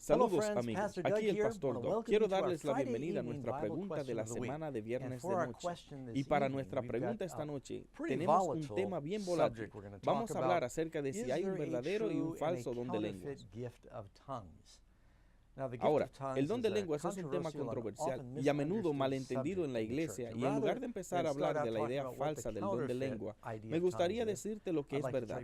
Saludos amigos, aquí el Pastor Doug. Quiero darles la bienvenida a nuestra pregunta de la semana de viernes de noche. Y para nuestra pregunta esta noche tenemos un tema bien volátil. Vamos a hablar acerca de si hay un verdadero y un falso don de lenguas. Ahora, el don de lenguas es un tema controversial y a menudo malentendido en la iglesia, y en lugar de empezar a hablar de la idea falsa del don de lengua, me gustaría decirte lo que es verdad.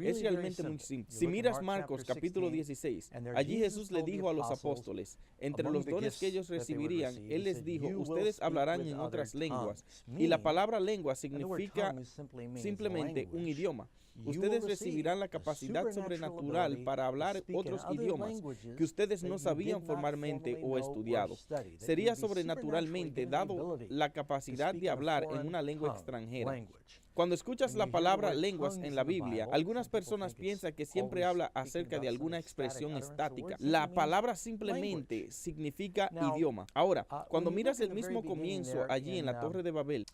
Es realmente muy simple. Si miras Marcos capítulo 16, allí Jesús le dijo a los apóstoles, entre los dones que ellos recibirían, Él les dijo, ustedes hablarán en otras lenguas. Y la palabra lengua significa simplemente un idioma. Ustedes recibirán la capacidad sobrenatural para hablar otros idiomas que ustedes no sabían formalmente o estudiado. Sería sobrenaturalmente dado la capacidad de hablar en una lengua extranjera. Cuando escuchas la palabra lenguas en la Biblia, algunas personas piensan que siempre habla acerca de alguna expresión estática. La palabra simplemente significa idioma. Ahora, cuando miras el mismo comienzo allí en la Torre de Babel,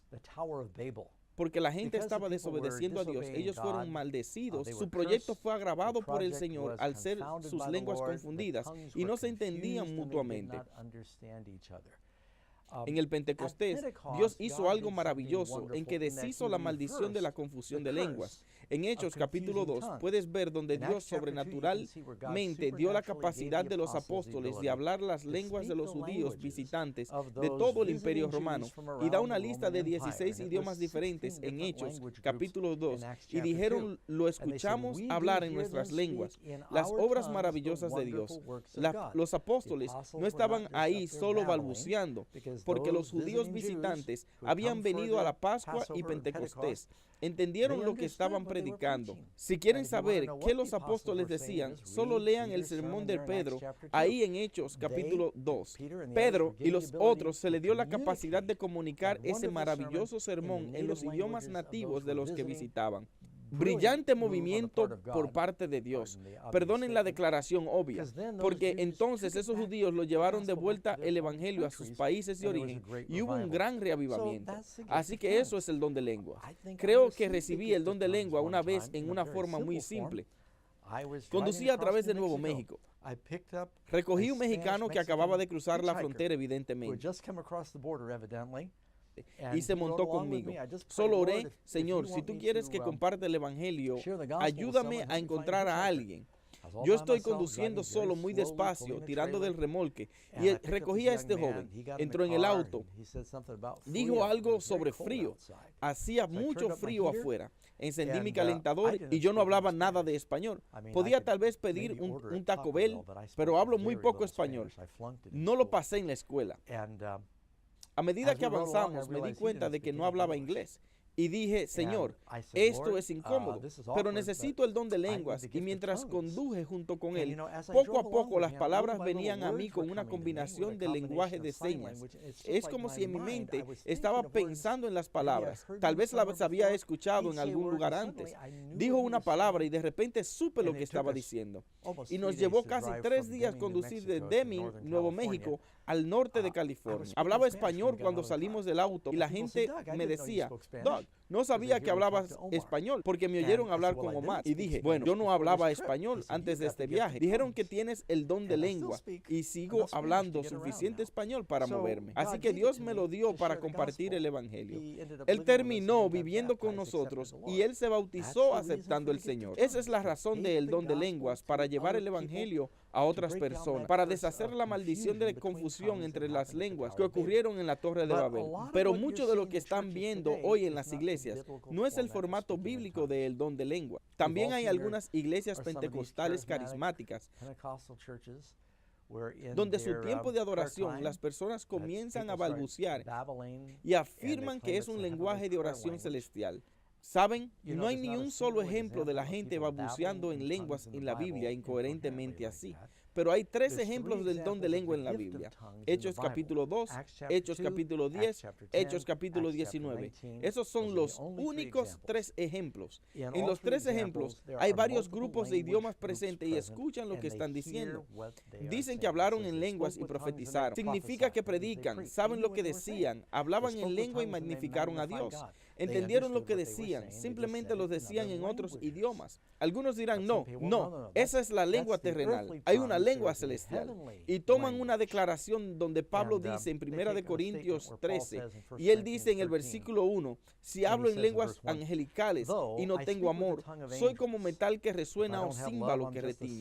porque la gente estaba desobedeciendo a Dios, ellos fueron maldecidos, su proyecto fue agravado por el Señor al ser sus lenguas confundidas y no se entendían mutuamente. En el Pentecostés, Dios hizo algo maravilloso en que deshizo la maldición de la confusión de lenguas. En Hechos capítulo 2 puedes ver donde Dios sobrenaturalmente dio la capacidad de los apóstoles de hablar las lenguas de los judíos visitantes de todo el imperio romano, y da una lista de 16 idiomas diferentes en Hechos capítulo 2, y dijeron, lo escuchamos hablar en nuestras lenguas, las obras maravillosas de Dios. Los apóstoles no estaban ahí solo balbuceando, porque los judíos visitantes habían venido a la Pascua y Pentecostés. Entendieron lo que estaban predicando. Si quieren saber qué los apóstoles decían, solo lean el sermón de Pedro, ahí en Hechos capítulo 2. Pedro y los otros se le dio la capacidad de comunicar ese maravilloso sermón en los idiomas nativos de los que visitaban. Brillante movimiento por parte de Dios. Perdonen la declaración obvia, porque entonces esos judíos lo llevaron de vuelta el evangelio a sus países de origen y hubo un gran reavivamiento. Así que eso es el don de lengua. Creo que recibí el don de lengua una vez en una forma muy simple. Conducía a través de Nuevo México. Recogí un mexicano que acababa de cruzar la frontera, evidentemente, y se montó conmigo. Solo oré, Señor, si tú quieres que comparte el evangelio, ayúdame a encontrar a alguien. Yo estoy conduciendo solo muy despacio, tirando del remolque, y recogí a este joven. Entró en el auto, dijo algo sobre frío. Hacía mucho frío afuera. Encendí mi calentador y yo no hablaba nada de español. Podía tal vez pedir un Taco Bell, pero hablo muy poco español. No lo pasé en la escuela. A medida que avanzamos, me di cuenta de que no hablaba inglés. Y dije, Señor, esto es incómodo, pero necesito el don de lenguas. Y mientras conduje junto con él, poco a poco las palabras venían a mí con una combinación de lenguaje de señas. Es como si en mi mente estaba pensando en las palabras. Tal vez las había escuchado en algún lugar antes. Dijo una palabra y de repente supe lo que estaba diciendo. Y nos llevó casi 3 días conducir de Deming, Nuevo México, al norte de California. Hablaba español cuando salimos del auto y la gente me decía, Doug, no sabía que hablabas español porque me oyeron hablar con Omar. Y dije, bueno, yo no hablaba español antes de este viaje. Dijeron que tienes el don de lengua y sigo hablando suficiente español para moverme. Así que Dios me lo dio para compartir el evangelio. Él terminó viviendo con nosotros y él se bautizó aceptando el Señor. Esa es la razón del don de lenguas, para llevar el evangelio a otras personas, para deshacer la maldición de confusión entre las lenguas que ocurrieron en la Torre de Babel. Pero mucho de lo que están viendo hoy en las iglesias no es el formato bíblico del don de lengua. También hay algunas iglesias pentecostales carismáticas donde su tiempo de adoración las personas comienzan a balbucear y afirman que es un lenguaje de oración celestial. ¿Saben? No hay ni un solo ejemplo de la gente balbuceando en lenguas en la Biblia incoherentemente así. Pero hay 3 ejemplos del don de lengua en la Biblia. Hechos capítulo 2, Hechos capítulo 10, Hechos capítulo 19. Esos son los únicos 3 ejemplos. En los 3 ejemplos hay varios grupos de idiomas presentes y escuchan lo que están diciendo. Dicen que hablaron en lenguas y profetizaron. Significa que predican, saben lo que decían, hablaban en lengua y magnificaron a Dios. entendieron lo que decían, simplemente lo decían en otros idiomas. Algunos dirán, no, esa es la lengua terrenal, hay una lengua celestial. Y toman una declaración donde Pablo dice en 1 Corintios 13, y él dice en el versículo 1, si hablo en lenguas angelicales y no tengo amor, soy como metal que resuena o címbalo que retiñe.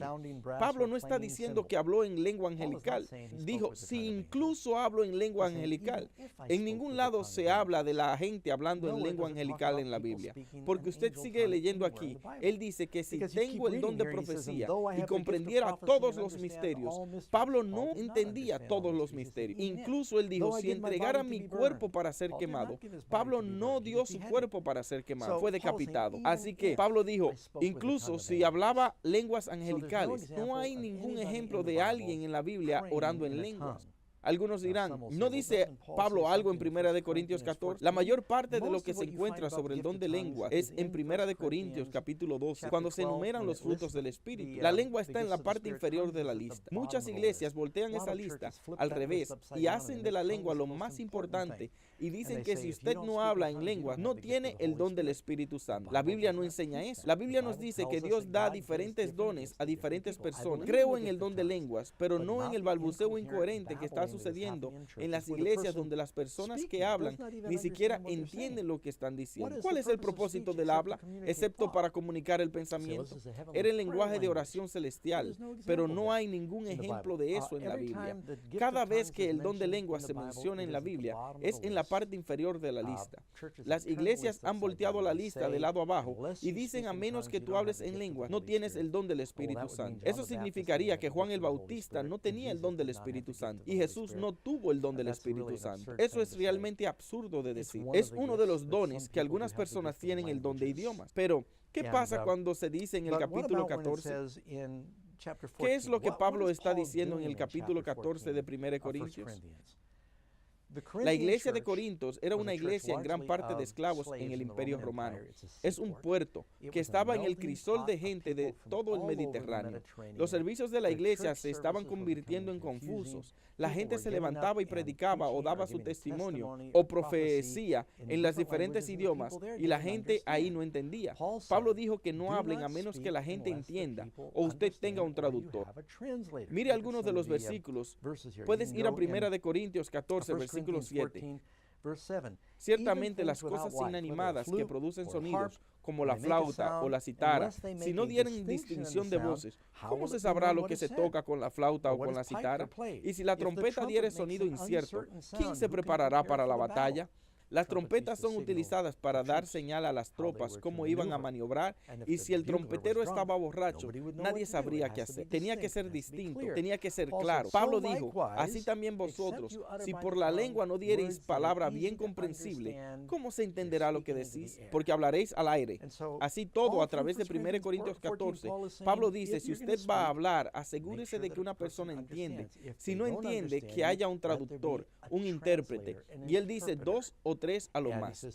Pablo no está diciendo que habló en lengua angelical, dijo, si incluso hablo en lengua angelical. En ningún lado se habla de la gente hablando en lengua angelical en la Biblia, porque usted sigue leyendo aquí, él dice que si tengo el don de profecía y comprendiera todos los misterios, Pablo no entendía todos los misterios. Incluso él dijo, si entregara mi cuerpo para ser quemado, Pablo no dio su cuerpo para ser quemado, fue decapitado. Así que Pablo dijo, incluso si hablaba lenguas angelicales, no hay ningún ejemplo de alguien en la Biblia orando en lenguas. Algunos dirán, ¿no dice Pablo algo en 1 Corintios 14? La mayor parte de lo que se encuentra sobre el don de lengua es en 1 Corintios capítulo 12, cuando se enumeran los frutos del Espíritu. La lengua está en la parte inferior de la lista. Muchas iglesias voltean esa lista al revés y hacen de la lengua lo más importante y dicen que si usted no habla en lengua, no tiene el don del Espíritu Santo. La Biblia no enseña eso. La Biblia nos dice que Dios da diferentes dones a diferentes personas. Creo en el don de lenguas, pero no en el balbuceo incoherente que está sucediendo en las iglesias donde las personas que hablan ni siquiera entienden lo que están diciendo. ¿Cuál es el propósito del habla? Excepto para comunicar el pensamiento. Era el lenguaje de oración celestial, pero no hay ningún ejemplo de eso en la Biblia. Cada vez que el don de lenguas se menciona en la Biblia, es en la parte inferior de la lista. Las iglesias han volteado la lista de lado abajo y dicen, a menos que tú hables en lengua, no tienes el don del Espíritu Santo. Eso significaría que Juan el Bautista no tenía el don del Espíritu Santo y Jesús no tuvo el don del Espíritu Santo. Eso es realmente absurdo de decir. Es uno de los dones que algunas personas tienen el don de idiomas. Pero, ¿qué pasa cuando se dice en el capítulo 14? ¿Qué es lo que Pablo está diciendo en el capítulo 14 de 1 Corintios? La iglesia de Corintios era una iglesia en gran parte de esclavos en el Imperio Romano. Es un puerto que estaba en el crisol de gente de todo el Mediterráneo. Los servicios de la iglesia se estaban convirtiendo en confusos. La gente se levantaba y predicaba o daba su testimonio o profecía en los diferentes idiomas y la gente ahí no entendía. Pablo dijo que no hablen a menos que la gente entienda o usted tenga un traductor. Mire algunos de los versículos. Puedes ir a 1 Corintios 14, versículo 7. Ciertamente las cosas inanimadas que producen sonidos, como la flauta o la citara, si no dieren distinción de voces, ¿cómo se sabrá lo que se toca con la flauta o con la citara? Y si la trompeta diere sonido incierto, ¿quién se preparará para la batalla? Las trompetas son utilizadas para dar señal a las tropas cómo iban a maniobrar, y si el trompetero estaba borracho, nadie sabría qué hacer. Tenía que ser distinto, tenía que ser claro. Pablo dijo, así también vosotros, si por la lengua no diereis palabra bien comprensible, ¿cómo se entenderá lo que decís? Porque hablaréis al aire. Así todo, a través de 1 Corintios 14, Pablo dice, si usted va a hablar, asegúrese de que una persona entiende. Si no entiende, que haya un traductor, un intérprete. Y él dice 2 o 3 a lo más.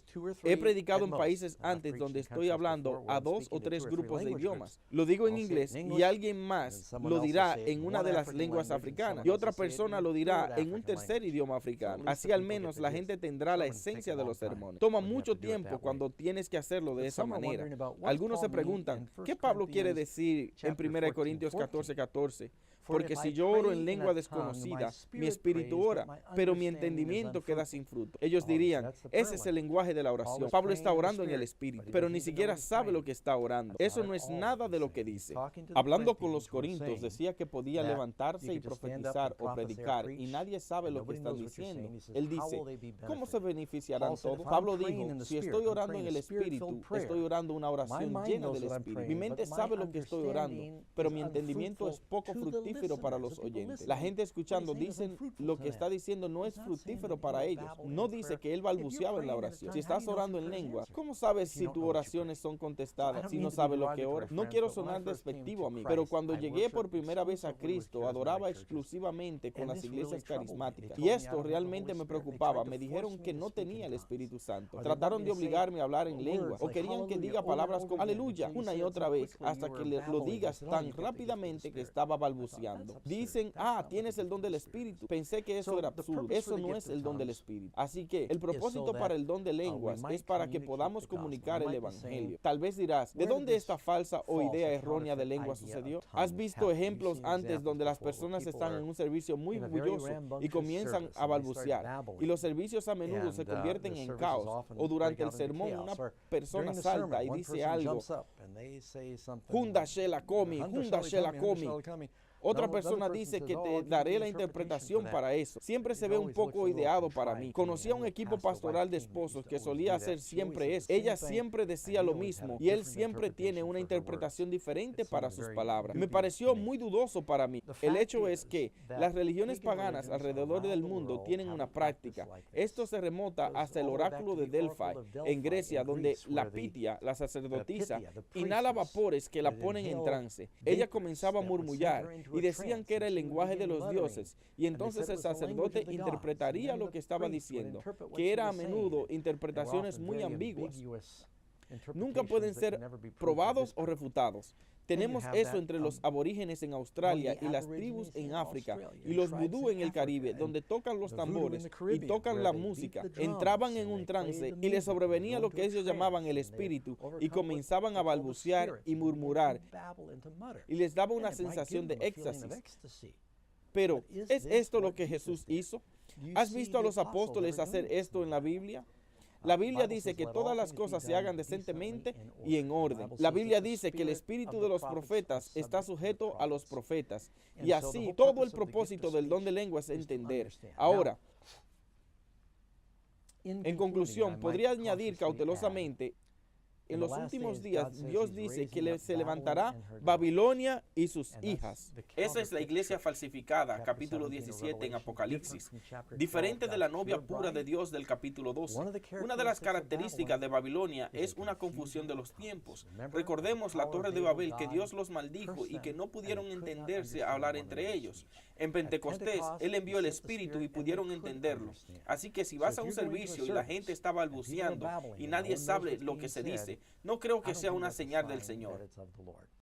He predicado en países antes donde estoy hablando a 2 o 3 grupos de idiomas. Lo digo en inglés y alguien más lo dirá en una de las lenguas africanas y otra persona lo dirá en un tercer idioma africano. Así al menos la gente tendrá la esencia de los sermones. Toma mucho tiempo cuando tienes que hacerlo de esa manera. Algunos se preguntan, ¿qué Pablo quiere decir en 1 Corintios 14:14? Porque si yo oro en lengua desconocida, mi espíritu ora, pero mi entendimiento queda sin fruto. Ellos dirían, ese es el lenguaje de la oración. Pablo está orando en el espíritu, pero ni siquiera sabe lo que está orando. Eso no es nada de lo que dice. Hablando con los corintios, decía que podía levantarse y profetizar o predicar, y nadie sabe lo que están diciendo. Él dice, ¿cómo se beneficiarán todos? Pablo dijo, si estoy orando en el espíritu, estoy orando una oración llena del espíritu. Mi mente sabe lo que estoy orando, pero mi entendimiento es poco fructífero para los oyentes. La gente escuchando dicen lo que está diciendo no es fructífero para ellos. No dice que él balbuceaba en la oración. Si estás orando en lengua, ¿cómo sabes si tus oraciones son contestadas si no sabes lo que oras? No quiero sonar despectivo a mí, pero cuando llegué por primera vez a Cristo, adoraba exclusivamente con las iglesias carismáticas. Y esto realmente me preocupaba. Me dijeron que no tenía el Espíritu Santo. Trataron de obligarme a hablar en lengua o querían que diga palabras como aleluya una y otra vez hasta que lo digas tan rápidamente que estaba balbuceando. balbuceando. Dicen, tienes el don del Espíritu. Pensé que eso era absurdo. Eso no es el don del Espíritu. Así que el propósito para el don de lenguas es para que podamos comunicar el Evangelio. Tal vez dirás, ¿de dónde esta falsa o idea errónea de lengua sucedió? ¿Has visto ejemplos antes donde las personas están en un servicio muy bullicioso y comienzan a balbucear? Y los servicios a menudo se convierten en caos. O durante el sermón una persona salta y dice algo. Hunda Shela Komi, Hunda Shela Komi. Otra persona dice que te daré la interpretación para eso. Siempre se ve un poco ideado para mí. Conocí a un equipo pastoral de esposos que solía hacer siempre eso. Ella siempre decía lo mismo y él siempre tiene una interpretación diferente para sus palabras. Me pareció muy dudoso para mí. El hecho es que las religiones paganas alrededor del mundo tienen una práctica. Esto se remota hasta el oráculo de Delphi en Grecia, donde la Pitia, la sacerdotisa, inhala vapores que la ponen en trance. Ella comenzaba a murmullar y decían que era el lenguaje de los dioses, y entonces el sacerdote interpretaría lo que estaba diciendo, que era a menudo interpretaciones muy ambiguas. Nunca pueden ser probados o refutados. Tenemos eso entre los aborígenes en Australia y las tribus en África y los vudú en el Caribe, donde tocan los tambores y tocan la música. Entraban en un trance y les sobrevenía lo que ellos llamaban el espíritu y comenzaban a balbucear y murmurar y les daba una sensación de éxtasis. Pero, ¿es esto lo que Jesús hizo? ¿Has visto a los apóstoles hacer esto en la Biblia? La Biblia dice que todas las cosas se hagan decentemente y en orden. La Biblia dice que el espíritu de los profetas está sujeto a los profetas. Y así, todo el propósito del don de lengua es entender. Ahora, en conclusión, podría añadir cautelosamente, en los últimos días, Dios dice que se levantará Babilonia y sus hijas. Esa es la iglesia falsificada, capítulo 17 en Apocalipsis. Diferente de la novia pura de Dios del capítulo 12. Una de las características de Babilonia es una confusión de los tiempos. Recordemos la torre de Babel, que Dios los maldijo y que no pudieron entenderse a hablar entre ellos. En Pentecostés, Él envió el Espíritu y pudieron entenderlo. Así que si vas a un servicio y la gente está balbuceando y nadie sabe lo que se dice, no creo que sea una señal del Señor.